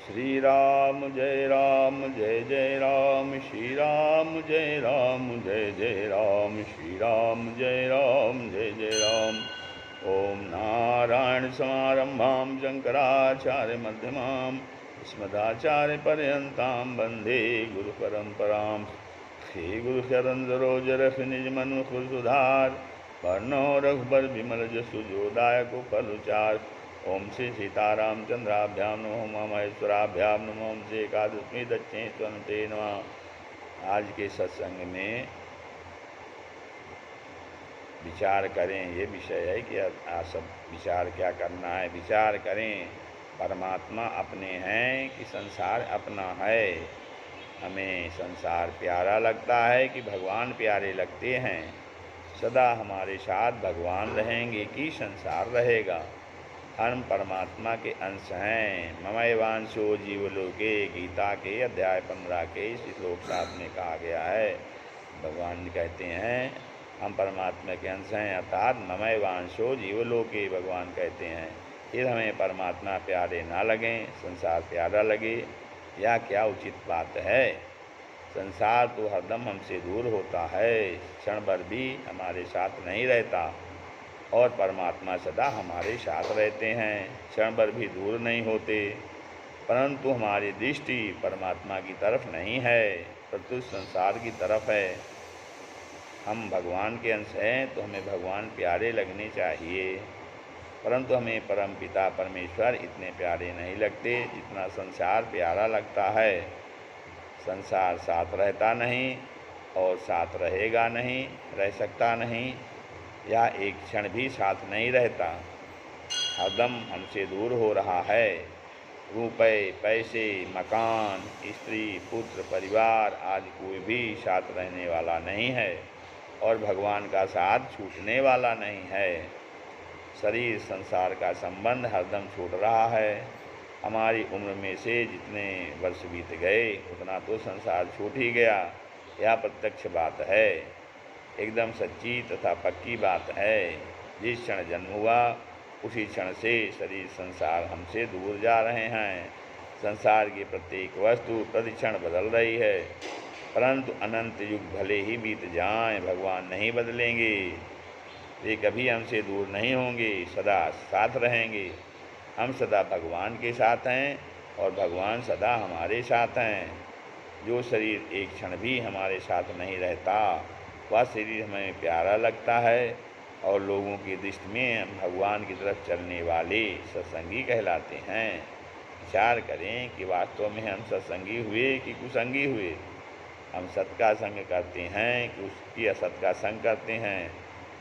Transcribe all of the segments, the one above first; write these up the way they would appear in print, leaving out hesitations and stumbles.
श्री राम जय जय राम, श्री राम जय जय राम, श्री राम जय जय राम। ओम नारायण समारंभां शंकराचार्य मध्यमाम् अस्मदाचार्य पर्यन्तां वन्दे गुरु परंपरां। श्री गुरु चरण सरोज रस निज मन मुकुर सुधार, वर्णो रघुबर विमल जसु जो दायक फल चार। ओम श्री सीतारामचंद्राभ्यां नमो उमा महेश्वराभ्यां नमो। ओम श्री एकादशमी दक्षिणे स्वनते नमः। आज के सत्संग में विचार करें, ये विषय है कि आज सब विचार क्या करना है। विचार करें, परमात्मा अपने हैं कि संसार अपना है। हमें संसार प्यारा लगता है कि भगवान प्यारे लगते हैं। सदा हमारे साथ भगवान रहेंगे कि संसार रहेगा। हम परमात्मा के अंश हैं। ममैवांशो जीवलोके, गीता के अध्याय 15 के इस श्लोक 7 में कहा गया है। भगवान कहते हैं हम परमात्मा के अंश हैं, अर्थात ममैवांशो जीवलोके भगवान कहते हैं। फिर हमें परमात्मा प्यारे ना लगें, संसार प्यारा लगे, यह क्या उचित बात है। संसार तो हरदम हमसे दूर होता है, क्षण भर भी हमारे साथ नहीं रहता, और परमात्मा सदा हमारे साथ रहते हैं, क्षण भर भी दूर नहीं होते। परंतु हमारी दृष्टि परमात्मा की तरफ नहीं है, प्रत्युत संसार की तरफ है। हम भगवान के अंश हैं तो हमें भगवान प्यारे लगने चाहिए, परंतु हमें परमपिता परमेश्वर इतने प्यारे नहीं लगते जितना संसार प्यारा लगता है। संसार साथ रहता नहीं और साथ रहेगा नहीं, रह सकता नहीं, या एक क्षण भी साथ नहीं रहता, हरदम हमसे दूर हो रहा है। रुपए, पैसे, मकान, स्त्री, पुत्र, परिवार आदि कोई भी साथ रहने वाला नहीं है, और भगवान का साथ छूटने वाला नहीं है। शरीर संसार का संबंध हरदम छूट रहा है। हमारी उम्र में से जितने वर्ष बीत गए उतना तो संसार छूट ही गया, यह प्रत्यक्ष बात है, एकदम सच्ची तथा पक्की बात है। जिस क्षण जन्म हुआ उसी क्षण से शरीर संसार हमसे दूर जा रहे हैं। संसार की प्रत्येक वस्तु प्रतिक्षण बदल रही है, परंतु अनंत युग भले ही बीत जाएं, भगवान नहीं बदलेंगे। वे कभी हमसे दूर नहीं होंगे, सदा साथ रहेंगे। हम सदा भगवान के साथ हैं और भगवान सदा हमारे साथ हैं। जो शरीर एक क्षण भी हमारे साथ नहीं रहता वह शरीर हमें प्यारा लगता है, और लोगों की दृष्टि में हम भगवान की तरफ चलने वाले सत्संगी कहलाते हैं। विचार करें कि वास्तव में हम सत्संगी हुए कि कुसंगी हुए। हम सत का संग करते हैं कि उसकी असत का संग करते हैं।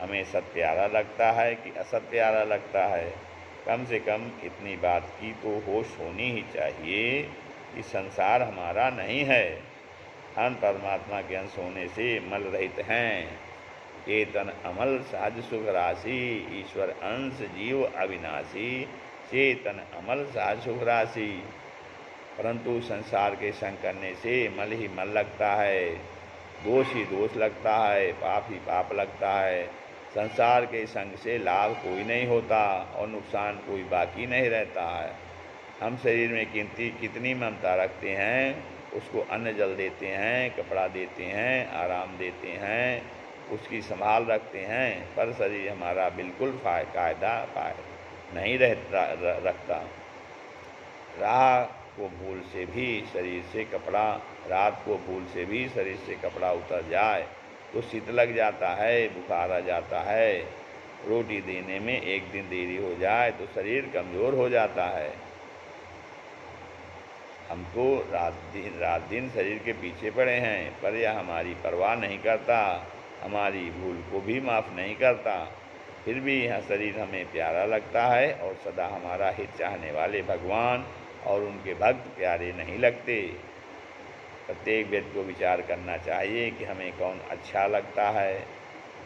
हमें सत प्यारा लगता है कि असत प्यारा लगता है। कम से कम इतनी बात की तो होश होनी ही चाहिए कि संसार हमारा नहीं है। हम परमात्मा के अंश होने से मल रहित हैं। चेतन अमल सहज सुख राशि, ईश्वर अंश जीव अविनाशी। चेतन अमल सहज सुख राशि। परंतु संसार के संग करने से मल ही मल लगता है, दोष ही दोष लगता है, पाप ही पाप लगता है। संसार के संग से लाभ कोई नहीं होता और नुकसान कोई बाकी नहीं रहता है। हम शरीर में कितनी ममता रखते हैं, उसको अन्न जल देते हैं, कपड़ा देते हैं, आराम देते हैं, उसकी संभाल रखते हैं, पर शरीर हमारा बिल्कुल कायदा नहीं रखता। रात को भूल से भी शरीर से कपड़ा रात को भूल से भी शरीर से कपड़ा उतर जाए तो शीत लग जाता है, बुखार आ जाता है। रोटी देने में एक दिन देरी हो जाए तो शरीर कमज़ोर हो जाता है। हम तो रात दिन शरीर के पीछे पड़े हैं, पर यह हमारी परवाह नहीं करता, हमारी भूल को भी माफ़ नहीं करता। फिर भी यह शरीर हमें प्यारा लगता है, और सदा हमारा हित चाहने वाले भगवान और उनके भक्त प्यारे नहीं लगते। प्रत्येक व्यक्ति को विचार करना चाहिए कि हमें कौन अच्छा लगता है।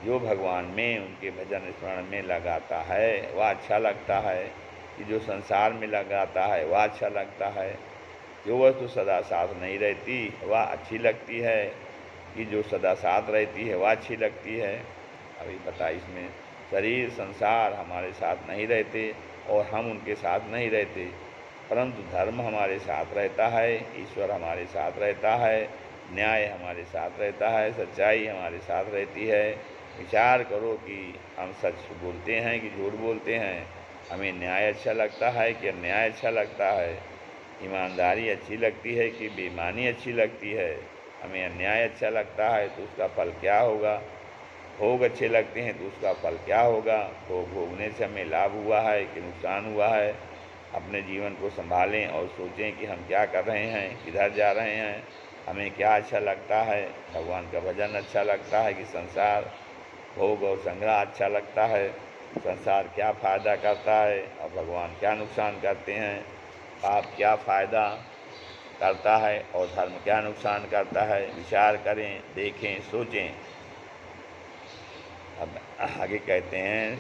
जो भगवान में उनके भजन स्मरण में लगाता है वह अच्छा लगता है, कि जो संसार में लगाता है वह अच्छा लगता है। जो वस्तु सदा साथ नहीं रहती वह अच्छी लगती है, कि जो सदा साथ रहती है वह अच्छी लगती है। अभी पता इसमें शरीर संसार हमारे साथ नहीं रहते और हम उनके साथ नहीं रहते, परंतु धर्म हमारे साथ रहता है, ईश्वर हमारे साथ रहता है, न्याय हमारे साथ रहता है, सच्चाई हमारे साथ रहती है। विचार करो कि हम सच बोलते हैं कि झूठ बोलते हैं, हमें न्याय अच्छा लगता है कि अन्याय अच्छा लगता है, ईमानदारी अच्छी लगती है कि बेईमानी अच्छी लगती है। हमें अन्याय अच्छा लगता है तो उसका फल क्या होगा, भोग अच्छे लगते हैं तो उसका फल क्या होगा, भोग भोगने से हमें लाभ हुआ है कि नुकसान हुआ है। अपने जीवन को संभालें और सोचें कि हम क्या कर रहे हैं, किधर जा रहे हैं, हमें क्या अच्छा लगता है। भगवान का भजन अच्छा लगता है कि संसार, भोग और संग्रह अच्छा लगता है। संसार क्या फ़ायदा करता है और भगवान क्या नुकसान करते हैं, पाप क्या फ़ायदा करता है और धर्म क्या नुकसान करता है। विचार करें, देखें, सोचें। अब आगे कहते हैं,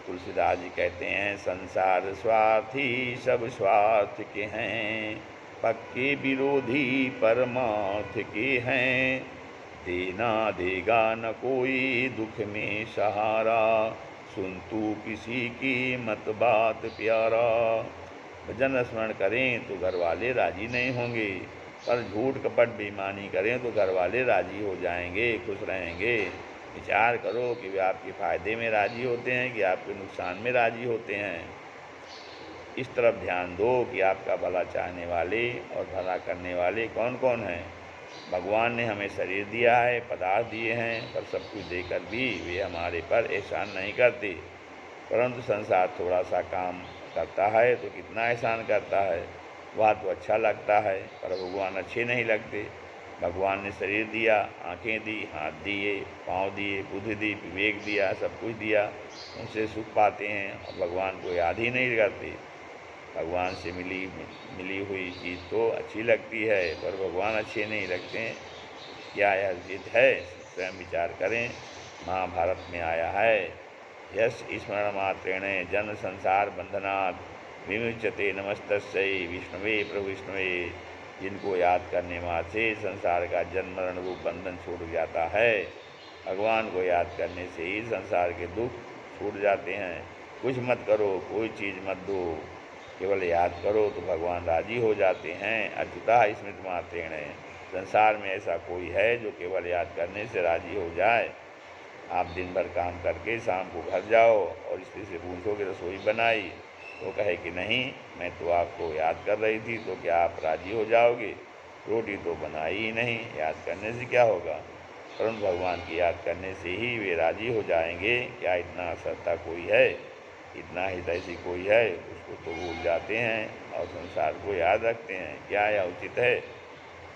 तुलसीदास जी कहते हैं, संसार स्वार्थी सब स्वार्थ के हैं, पक्के विरोधी परमार्थ के हैं, देना देगा न कोई दुख में सहारा, सुन तू किसी की मत बात प्यारा। भजन स्मरण करें तो घर वाले राजी नहीं होंगे, पर झूठ कपट बेईमानी करें तो घर वाले राजी हो जाएंगे, खुश रहेंगे। विचार करो कि वे आपके फ़ायदे में राजी होते हैं कि आपके नुकसान में राजी होते हैं। इस तरफ ध्यान दो कि आपका भला चाहने वाले और भला करने वाले कौन कौन हैं। भगवान ने हमें शरीर दिया है, पदार्थ दिए हैं, पर सब कुछ देकर भी वे हमारे पर एहसान नहीं करते। परंतु संसार थोड़ा सा काम करता है तो कितना एहसान करता है, वह तो अच्छा लगता है, पर भगवान अच्छे नहीं लगते। भगवान ने शरीर दिया, आँखें दी, हाथ दिए, पाँव दिए, बुद्धि दी, विवेक दिया, सब कुछ दिया, उनसे सुख पाते हैं और भगवान को याद ही नहीं करते। भगवान से मिली हुई चीज़ तो अच्छी लगती है, पर भगवान अच्छे नहीं लगते हैं। क्या यह उचित है? स्वयं विचार करें। महाभारत में आया है, यश स्मरण मात्रेण जन्म संसार बंधनात् विमुच्यते नमस्तस्यै विष्णुवे प्रभु विष्णुवे। जिनको याद करने मात्र से संसार का जन्म मरण रूप बंधन छूट जाता है। भगवान को याद करने से ही संसार के दुख छूट जाते हैं। कुछ मत करो, कोई चीज़ मत दो, केवल याद करो तो भगवान राजी हो जाते हैं। अच्युतः स्मृत मात्रेण। संसार में ऐसा कोई है जो केवल याद करने से राजी हो जाए? आप दिन भर काम करके शाम को घर जाओ और स्त्री से पूछो कि रसोई बनाई, तो कहे कि नहीं, मैं तो आपको याद कर रही थी, तो क्या आप राजी हो जाओगे? रोटी तो बनाई ही नहीं, याद करने से क्या होगा? परंतु भगवान की याद करने से ही वे राजी हो जाएंगे। क्या इतना असरता कोई है, इतना हितैषी कोई है? उसको तो भूल जाते हैं और संसार को याद रखते हैं। क्या यह उचित है?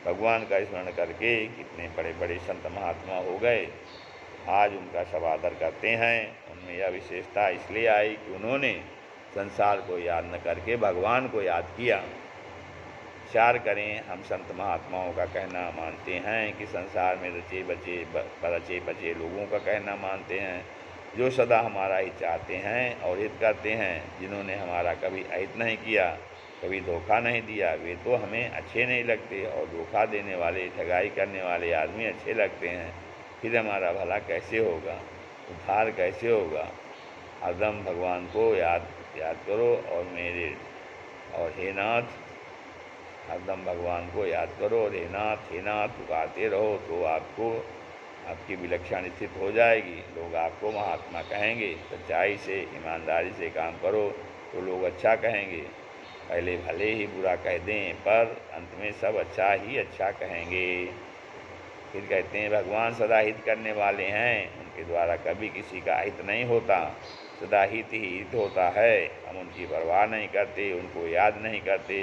भगवान का स्मरण करके कितने बड़े बड़े संत महात्मा हो गए, आज उनका सब आदर करते हैं। उनमें यह विशेषता इसलिए आई कि उन्होंने संसार को याद न करके भगवान को याद किया। विचार करें, हम संत महात्माओं का कहना मानते हैं कि संसार में रचे बचे लोगों का कहना मानते हैं, जो सदा हमारा हित चाहते हैं और हित करते हैं, जिन्होंने हमारा कभी अहित नहीं किया, कभी धोखा नहीं दिया, वे तो हमें अच्छे नहीं लगते। और धोखा देने वाले, ठगाई करने वाले आदमी अच्छे लगते हैं। फिर हमारा भला कैसे होगा, उद्धार कैसे होगा? हरदम भगवान को याद करो और हे नाथ, हरदम भगवान को याद करो और हे नाथ पुकारते रहो, तो आपकी विलक्षण स्थिति हो जाएगी। लोग आपको महात्मा कहेंगे। सच्चाई से, ईमानदारी से काम करो तो लोग अच्छा कहेंगे। पहले भले ही बुरा कह दें, पर अंत में सब अच्छा ही अच्छा कहेंगे। फिर कहते हैं, भगवान सदा हित करने वाले हैं, उनके द्वारा कभी किसी का हित नहीं होता, सदा हित ही हित होता है। हम उनकी परवाह नहीं करते, उनको याद नहीं करते,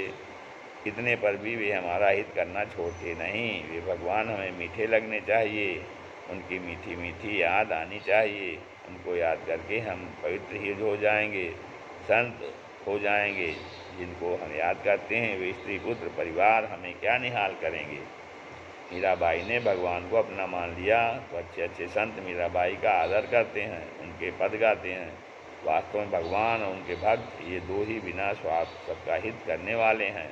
इतने पर भी वे हमारा हित करना छोड़ते नहीं। वे भगवान हमें मीठे लगने चाहिए, उनकी मीठी मीठी याद आनी चाहिए। उनको याद करके हम पवित्र ही हो जाएंगे, संत हो जाएंगे। जिनको हम याद करते हैं वे स्त्री पुत्र परिवार हमें क्या निहाल करेंगे। मीराबाई ने भगवान को अपना मान लिया तो अच्छे अच्छे संत मीराबाई का आदर करते हैं, उनके पद गाते हैं। वास्तव में भगवान और उनके भक्त ये दो ही बिना स्वार्थ सबका हित करने वाले हैं।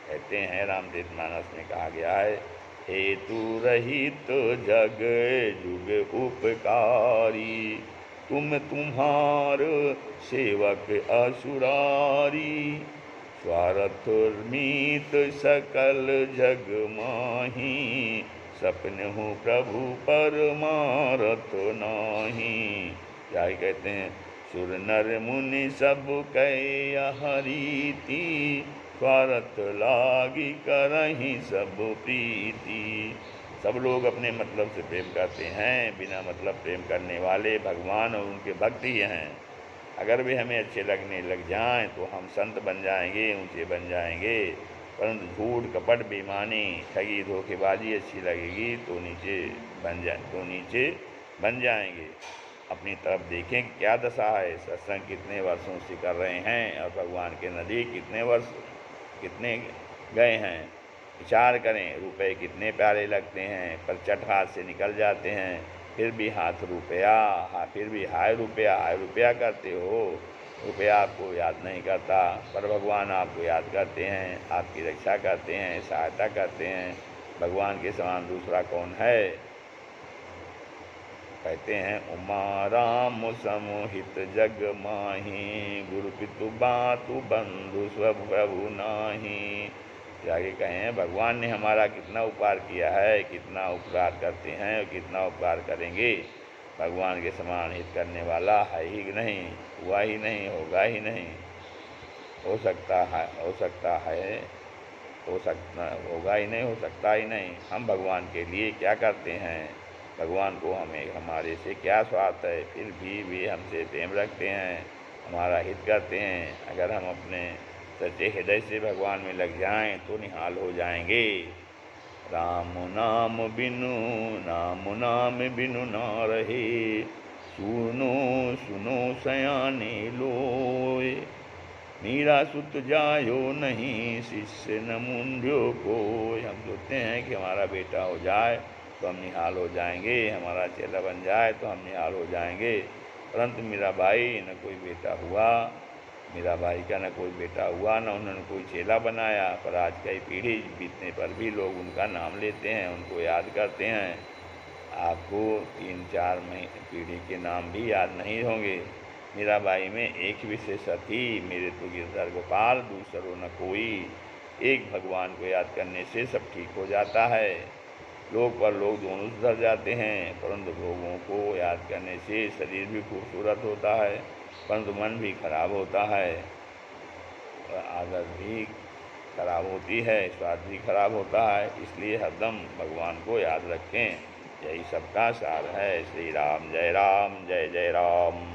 कहते हैं, रामचरितमानस में कहा गया है, हेतु रहित जग जुग उपकारी, तुम तुम्हार सेवक असुरारी, स्वार्थ मीत सकल जग माही, सपन हूँ प्रभु परमारथ नाही। क्या कहते हैं, सुर नर मुनि सब कह यह रीति, स्वार्थ लागी करहीं सब प्रीति। सब लोग अपने मतलब से प्रेम करते हैं, बिना मतलब प्रेम करने वाले भगवान और उनके भक्त ही हैं। अगर वे हमें अच्छे लगने लग जाएं तो हम संत बन जाएंगे, ऊंचे बन जाएंगे, परंतु झूठ कपट बेईमानी ठगी धोखेबाजी अच्छी लगेगी तो नीचे बन जाएंगे। अपनी तरफ देखें कि क्या दशा है, सत्संग कितने वर्षों से कर रहे हैं और भगवान के नज़दीक कितने गए हैं। विचार करें, रुपए कितने प्यारे लगते हैं पर चट हाथ से निकल जाते हैं, फिर भी फिर भी हाय रुपया करते हो। रुपया आपको याद नहीं करता, पर भगवान आपको याद करते हैं, आपकी रक्षा करते हैं, सहायता करते हैं। भगवान के समान दूसरा कौन है। कहते हैं, उमा राम समोहित जग माही, गुरु पितु बातु बंधु सब प्रभु नाही। आगे कहें, भगवान ने हमारा कितना उपकार किया है, कितना उपकार करते हैं और कितना उपकार करेंगे। भगवान के समान हित करने वाला है ही नहीं, हुआ ही नहीं, होगा ही नहीं। होगा ही नहीं, हो सकता ही नहीं। हम भगवान के लिए क्या करते हैं, भगवान को हमारे से क्या स्वार्थ है, फिर भी वे हमसे प्रेम रखते हैं, हमारा हित करते हैं। अगर हम अपने सच्चे हृदय से भगवान में लग जाएं तो निहाल हो जाएंगे। राम नाम बिनु ना रहे, सुनो सयाने लोय। मीरा सुत जायो नहीं, शिष्य न मुंड्यो को। हम सोचते हैं कि हमारा बेटा हो जाए तो हम निहाल हो जाएंगे, हमारा चेला बन जाए तो हम निहाल हो जाएंगे, परंतु मीराबाई न कोई बेटा हुआ, मीराबाई का न कोई बेटा हुआ, न उन्होंने कोई चेला बनाया। पर आज कई पीढ़ी बीतने पर भी लोग उनका नाम लेते हैं, उनको याद करते हैं। आपको 3-4 पीढ़ी के नाम भी याद नहीं होंगे। मीराबाई में एक विशेषता थी, मेरे तो गिरधर गोपाल दूसरो न कोई। एक भगवान को याद करने से सब ठीक हो जाता है। लोग दोनों सुधर जाते हैं, परंतु लोगों को याद करने से शरीर भी खूबसूरत होता है, परंतु मन भी खराब होता है, आदत भी खराब होती है, स्वाद भी खराब होता है। इसलिए हरदम भगवान को याद रखें। यही सबका सार है। श्री राम जय राम, जय जय राम।